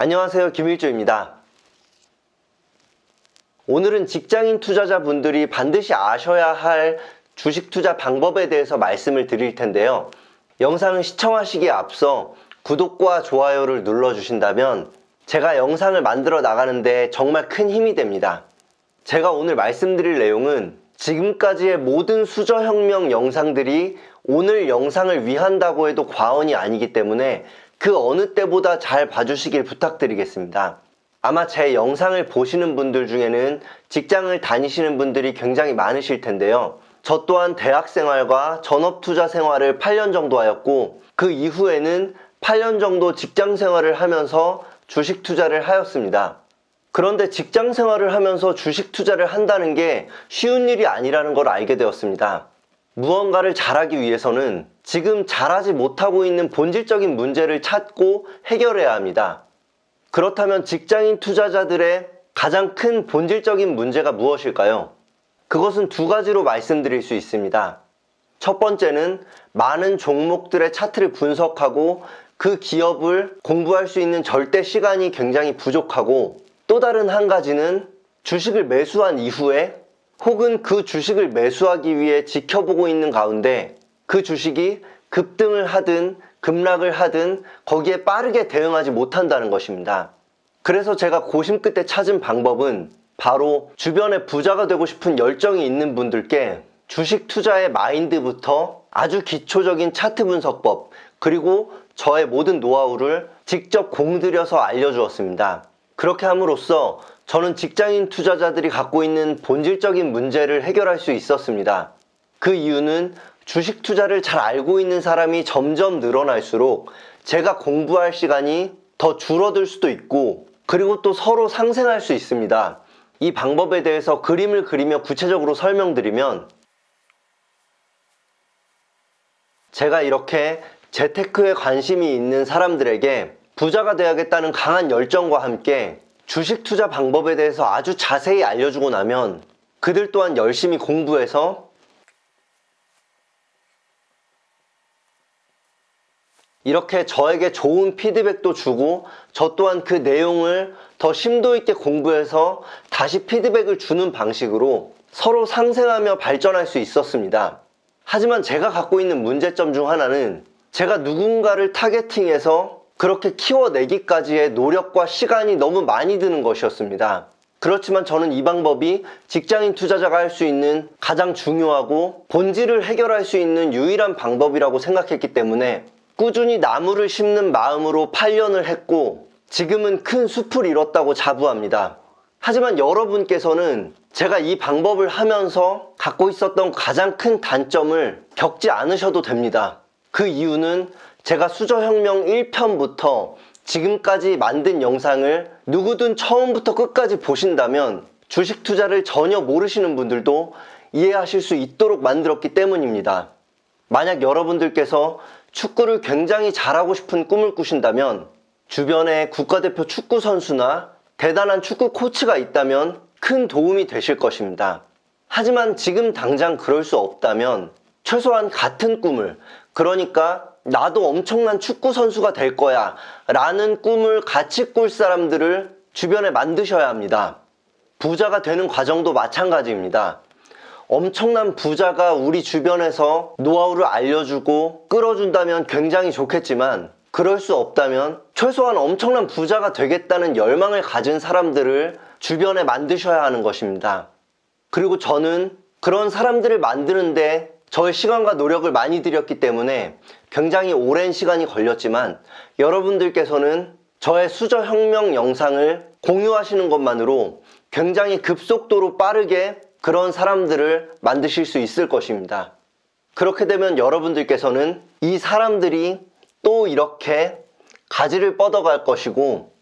안녕하세요, 김일조입니다. 오늘은 직장인 투자자분들이 반드시 아셔야 할 주식 투자 방법에 대해서 말씀을 드릴 텐데요. 영상을 시청하시기에 앞서 구독과 좋아요를 눌러주신다면 제가 영상을 만들어 나가는데 정말 큰 힘이 됩니다. 제가 오늘 말씀드릴 내용은 지금까지의 모든 수저혁명 영상들이 오늘 영상을 위한다고 해도 과언이 아니기 때문에 그 어느 때보다 잘 봐주시길 부탁드리겠습니다. 아마 제 영상을 보시는 분들 중에는 직장을 다니시는 분들이 굉장히 많으실 텐데요. 저 또한 대학생활과 전업투자 생활을 8년 정도 하였고 그 이후에는 8년 정도 직장생활을 하면서 주식 투자를 하였습니다. 그런데 직장생활을 하면서 주식 투자를 한다는 게 쉬운 일이 아니라는 걸 알게 되었습니다. 무언가를 잘하기 위해서는 지금 잘하지 못하고 있는 본질적인 문제를 찾고 해결해야 합니다. 그렇다면 직장인 투자자들의 가장 큰 본질적인 문제가 무엇일까요? 그것은 두 가지로 말씀드릴 수 있습니다. 첫 번째는 많은 종목들의 차트를 분석하고 그 기업을 공부할 수 있는 절대 시간이 굉장히 부족하고, 또 다른 한 가지는 주식을 매수한 이후에 혹은 그 주식을 매수하기 위해 지켜보고 있는 가운데 그 주식이 급등을 하든 급락을 하든 거기에 빠르게 대응하지 못한다는 것입니다. 그래서 제가 고심 끝에 찾은 방법은 바로 주변에 부자가 되고 싶은 열정이 있는 분들께 주식 투자의 마인드부터 아주 기초적인 차트 분석법, 그리고 저의 모든 노하우를 직접 공들여서 알려주었습니다. 그렇게 함으로써 저는 직장인 투자자들이 갖고 있는 본질적인 문제를 해결할 수 있었습니다. 그 이유는 주식 투자를 잘 알고 있는 사람이 점점 늘어날수록 제가 공부할 시간이 더 줄어들 수도 있고, 그리고 또 서로 상생할 수 있습니다. 이 방법에 대해서 그림을 그리며 구체적으로 설명드리면, 제가 이렇게 재테크에 관심이 있는 사람들에게 부자가 되어야겠다는 강한 열정과 함께 주식 투자 방법에 대해서 아주 자세히 알려주고 나면 그들 또한 열심히 공부해서 이렇게 저에게 좋은 피드백도 주고, 저 또한 그 내용을 더 심도 있게 공부해서 다시 피드백을 주는 방식으로 서로 상생하며 발전할 수 있었습니다. 하지만 제가 갖고 있는 문제점 중 하나는 제가 누군가를 타겟팅해서 그렇게 키워내기까지의 노력과 시간이 너무 많이 드는 것이었습니다. 그렇지만 저는 이 방법이 직장인 투자자가 할 수 있는 가장 중요하고 본질을 해결할 수 있는 유일한 방법이라고 생각했기 때문에 꾸준히 나무를 심는 마음으로 8년을 했고 지금은 큰 숲을 이뤘다고 자부합니다. 하지만 여러분께서는 제가 이 방법을 하면서 갖고 있었던 가장 큰 단점을 겪지 않으셔도 됩니다. 그 이유는 제가 수저혁명 1편부터 지금까지 만든 영상을 누구든 처음부터 끝까지 보신다면 주식 투자를 전혀 모르시는 분들도 이해하실 수 있도록 만들었기 때문입니다. 만약 여러분들께서 축구를 굉장히 잘하고 싶은 꿈을 꾸신다면 주변에 국가대표 축구 선수나 대단한 축구 코치가 있다면 큰 도움이 되실 것입니다. 하지만 지금 당장 그럴 수 없다면 최소한 같은 꿈을, 그러니까 나도 엄청난 축구 선수가 될 거야 라는 꿈을 같이 꿀 사람들을 주변에 만드셔야 합니다. 부자가 되는 과정도 마찬가지입니다. 엄청난 부자가 우리 주변에서 노하우를 알려주고 끌어준다면 굉장히 좋겠지만, 그럴 수 없다면 최소한 엄청난 부자가 되겠다는 열망을 가진 사람들을 주변에 만드셔야 하는 것입니다. 그리고 저는 그런 사람들을 만드는데 저의 시간과 노력을 많이 들였기 때문에 굉장히 오랜 시간이 걸렸지만, 여러분들께서는 저의 수저혁명 영상을 공유하시는 것만으로 굉장히 급속도로 빠르게 그런 사람들을 만드실 수 있을 것입니다. 그렇게 되면 여러분들께서는 이 사람들이 또 이렇게 가지를 뻗어갈 것이고,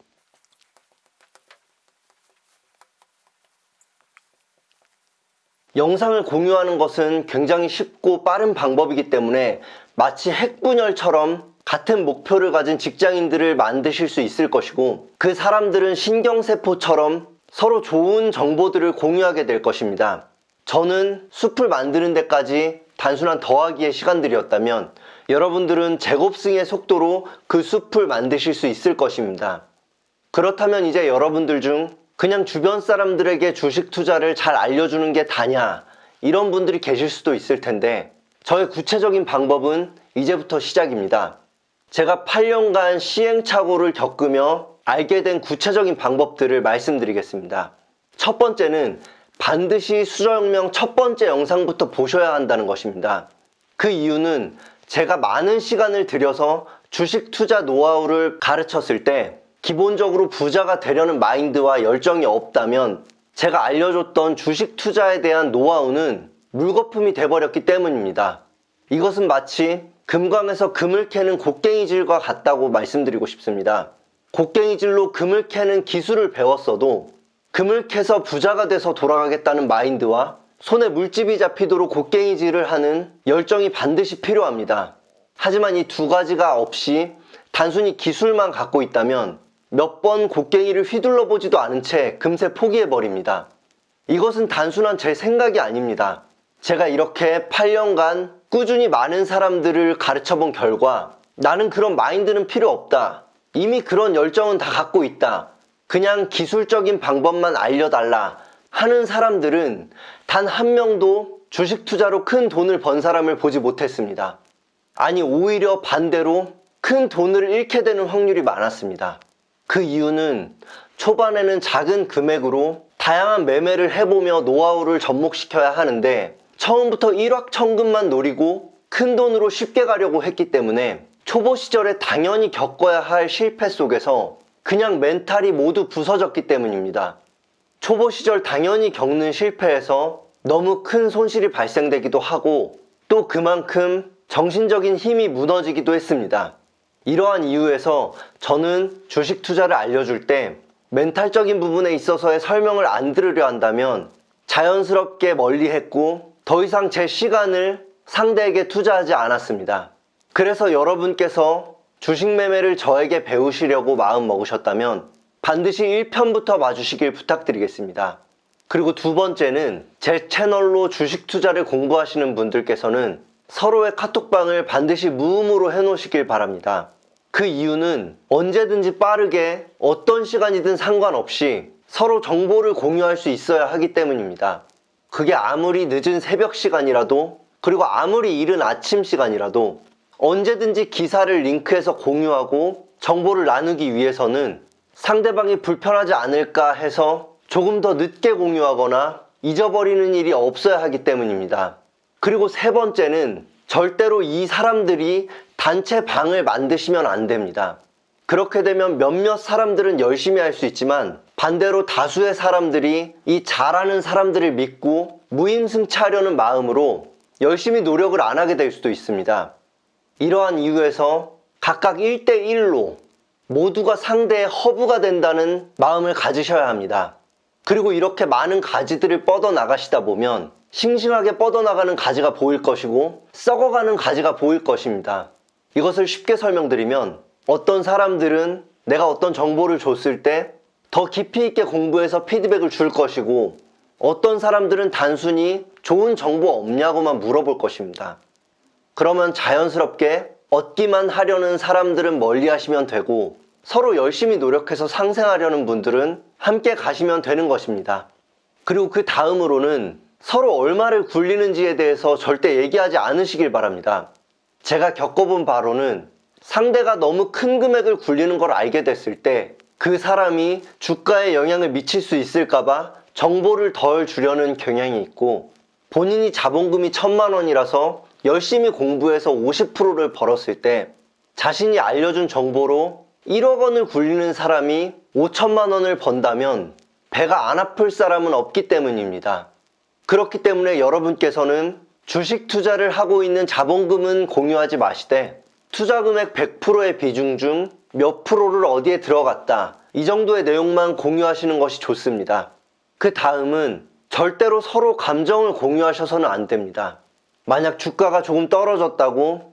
영상을 공유하는 것은 굉장히 쉽고 빠른 방법이기 때문에 마치 핵분열처럼 같은 목표를 가진 직장인들을 만드실 수 있을 것이고, 그 사람들은 신경세포처럼 서로 좋은 정보들을 공유하게 될 것입니다. 저는 숲을 만드는 데까지 단순한 더하기의 시간들이었다면 여러분들은 제곱승의 속도로 그 숲을 만드실 수 있을 것입니다. 그렇다면 이제 여러분들 중 그냥 주변 사람들에게 주식 투자를 잘 알려주는 게 다냐, 이런 분들이 계실 수도 있을 텐데, 저의 구체적인 방법은 이제부터 시작입니다. 제가 8년간 시행착오를 겪으며 알게 된 구체적인 방법들을 말씀드리겠습니다. 첫 번째는 반드시 수저혁명 첫 번째 영상부터 보셔야 한다는 것입니다. 그 이유는 제가 많은 시간을 들여서 주식 투자 노하우를 가르쳤을 때 기본적으로 부자가 되려는 마인드와 열정이 없다면 제가 알려줬던 주식 투자에 대한 노하우는 물거품이 돼버렸기 때문입니다. 이것은 마치 금광에서 금을 캐는 곡괭이질과 같다고 말씀드리고 싶습니다. 곡괭이질로 금을 캐는 기술을 배웠어도 금을 캐서 부자가 돼서 돌아가겠다는 마인드와 손에 물집이 잡히도록 곡괭이질을 하는 열정이 반드시 필요합니다. 하지만 이 두 가지가 없이 단순히 기술만 갖고 있다면 몇 번 곡괭이를 휘둘러 보지도 않은 채 금세 포기해버립니다. 이것은 단순한 제 생각이 아닙니다. 제가 이렇게 8년간 꾸준히 많은 사람들을 가르쳐 본 결과 나는 그런 마인드는 필요 없다. 이미 그런 열정은 다 갖고 있다. 그냥 기술적인 방법만 알려달라 하는 사람들은 단 한 명도 주식 투자로 큰 돈을 번 사람을 보지 못했습니다. 아니, 오히려 반대로 큰 돈을 잃게 되는 확률이 많았습니다. 그 이유는 초반에는 작은 금액으로 다양한 매매를 해보며 노하우를 접목시켜야 하는데 처음부터 일확천금만 노리고 큰 돈으로 쉽게 가려고 했기 때문에 초보 시절에 당연히 겪어야 할 실패 속에서 그냥 멘탈이 모두 부서졌기 때문입니다. 초보 시절 당연히 겪는 실패에서 너무 큰 손실이 발생되기도 하고 또 그만큼 정신적인 힘이 무너지기도 했습니다. 이러한 이유에서 저는 주식 투자를 알려줄 때 멘탈적인 부분에 있어서의 설명을 안 들으려 한다면 자연스럽게 멀리했고 더 이상 제 시간을 상대에게 투자하지 않았습니다. 그래서 여러분께서 주식 매매를 저에게 배우시려고 마음 먹으셨다면 반드시 1편부터 봐주시길 부탁드리겠습니다. 그리고 두 번째는 제 채널로 주식 투자를 공부하시는 분들께서는 서로의 카톡방을 반드시 무음으로 해놓으시길 바랍니다. 그 이유는 언제든지 빠르게 어떤 시간이든 상관없이 서로 정보를 공유할 수 있어야 하기 때문입니다. 그게 아무리 늦은 새벽 시간이라도 그리고 아무리 이른 아침 시간이라도 언제든지 기사를 링크해서 공유하고 정보를 나누기 위해서는 상대방이 불편하지 않을까 해서 조금 더 늦게 공유하거나 잊어버리는 일이 없어야 하기 때문입니다. 그리고 세 번째는 절대로 이 사람들이 단체 방을 만드시면 안 됩니다. 그렇게 되면 몇몇 사람들은 열심히 할 수 있지만 반대로 다수의 사람들이 이 잘하는 사람들을 믿고 무임승차하려는 마음으로 열심히 노력을 안 하게 될 수도 있습니다. 이러한 이유에서 각각 1대1로 모두가 상대의 허브가 된다는 마음을 가지셔야 합니다. 그리고 이렇게 많은 가지들을 뻗어나가시다 보면 싱싱하게 뻗어나가는 가지가 보일 것이고 썩어가는 가지가 보일 것입니다. 이것을 쉽게 설명드리면 어떤 사람들은 내가 어떤 정보를 줬을 때 더 깊이 있게 공부해서 피드백을 줄 것이고 어떤 사람들은 단순히 좋은 정보 없냐고만 물어볼 것입니다. 그러면 자연스럽게 얻기만 하려는 사람들은 멀리 하시면 되고 서로 열심히 노력해서 상생하려는 분들은 함께 가시면 되는 것입니다. 그리고 그 다음으로는 서로 얼마를 굴리는지에 대해서 절대 얘기하지 않으시길 바랍니다. 제가 겪어본 바로는 상대가 너무 큰 금액을 굴리는 걸 알게 됐을 때 그 사람이 주가에 영향을 미칠 수 있을까봐 정보를 덜 주려는 경향이 있고 본인이 자본금이 1,000만 원이라서 열심히 공부해서 50%를 벌었을 때 자신이 알려준 정보로 1억 원을 굴리는 사람이 5천만 원을 번다면 배가 안 아플 사람은 없기 때문입니다. 그렇기 때문에 여러분께서는 주식 투자를 하고 있는 자본금은 공유하지 마시되 투자금액 100%의 비중 중 몇 프로를 어디에 들어갔다, 이 정도의 내용만 공유하시는 것이 좋습니다. 그 다음은 절대로 서로 감정을 공유하셔서는 안 됩니다. 만약 주가가 조금 떨어졌다고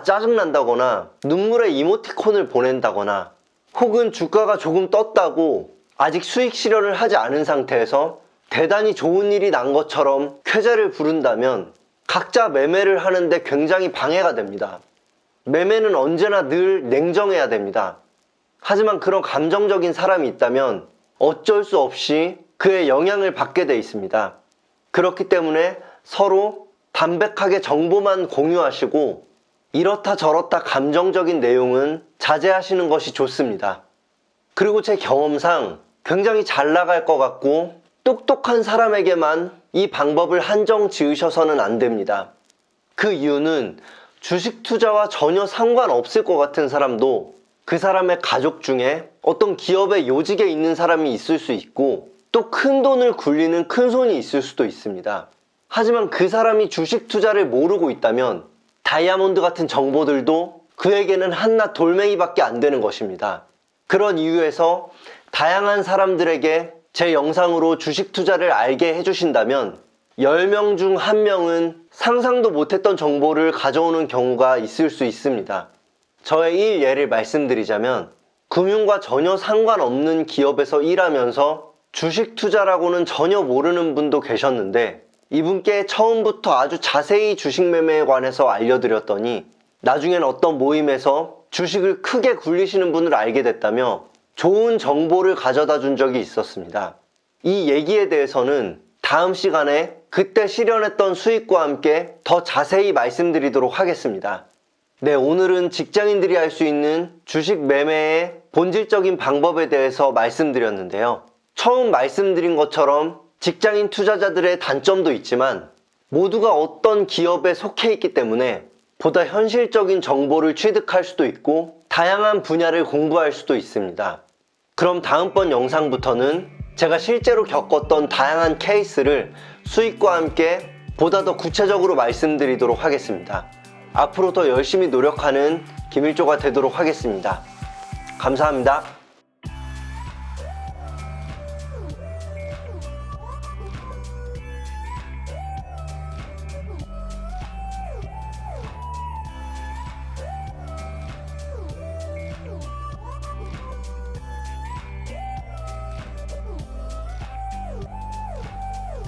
짜증난다거나 눈물의 이모티콘을 보낸다거나 혹은 주가가 조금 떴다고 아직 수익 실현을 하지 않은 상태에서 대단히 좋은 일이 난 것처럼 쾌재를 부른다면 각자 매매를 하는데 굉장히 방해가 됩니다. 매매는 언제나 늘 냉정해야 됩니다. 하지만 그런 감정적인 사람이 있다면 어쩔 수 없이 그의 영향을 받게 돼 있습니다. 그렇기 때문에 서로 담백하게 정보만 공유하시고 이렇다 저렇다 감정적인 내용은 자제하시는 것이 좋습니다. 그리고 제 경험상 굉장히 잘 나갈 것 같고 똑똑한 사람에게만 이 방법을 한정 지으셔서는 안 됩니다. 그 이유는 주식 투자와 전혀 상관없을 것 같은 사람도 그 사람의 가족 중에 어떤 기업의 요직에 있는 사람이 있을 수 있고 또 큰 돈을 굴리는 큰손이 있을 수도 있습니다. 하지만 그 사람이 주식 투자를 모르고 있다면 다이아몬드 같은 정보들도 그에게는 한낱 돌멩이밖에 안 되는 것입니다. 그런 이유에서 다양한 사람들에게 제 영상으로 주식 투자를 알게 해주신다면 10명 중 1명은 상상도 못했던 정보를 가져오는 경우가 있을 수 있습니다. 저의 일예를 말씀드리자면 금융과 전혀 상관없는 기업에서 일하면서 주식 투자라고는 전혀 모르는 분도 계셨는데 이분께 처음부터 아주 자세히 주식 매매에 관해서 알려드렸더니 나중엔 어떤 모임에서 주식을 크게 굴리시는 분을 알게 됐다며 좋은 정보를 가져다 준 적이 있었습니다. 이 얘기에 대해서는 다음 시간에 그때 실현했던 수익과 함께 더 자세히 말씀드리도록 하겠습니다. 네, 오늘은 직장인들이 할 수 있는 주식 매매의 본질적인 방법에 대해서 말씀드렸는데요. 처음 말씀드린 것처럼 직장인 투자자들의 단점도 있지만 모두가 어떤 기업에 속해 있기 때문에 보다 현실적인 정보를 취득할 수도 있고 다양한 분야를 공부할 수도 있습니다. 그럼 다음번 영상부터는 제가 실제로 겪었던 다양한 케이스를 수익과 함께 보다 더 구체적으로 말씀드리도록 하겠습니다. 앞으로 더 열심히 노력하는 김일조가 되도록 하겠습니다. 감사합니다.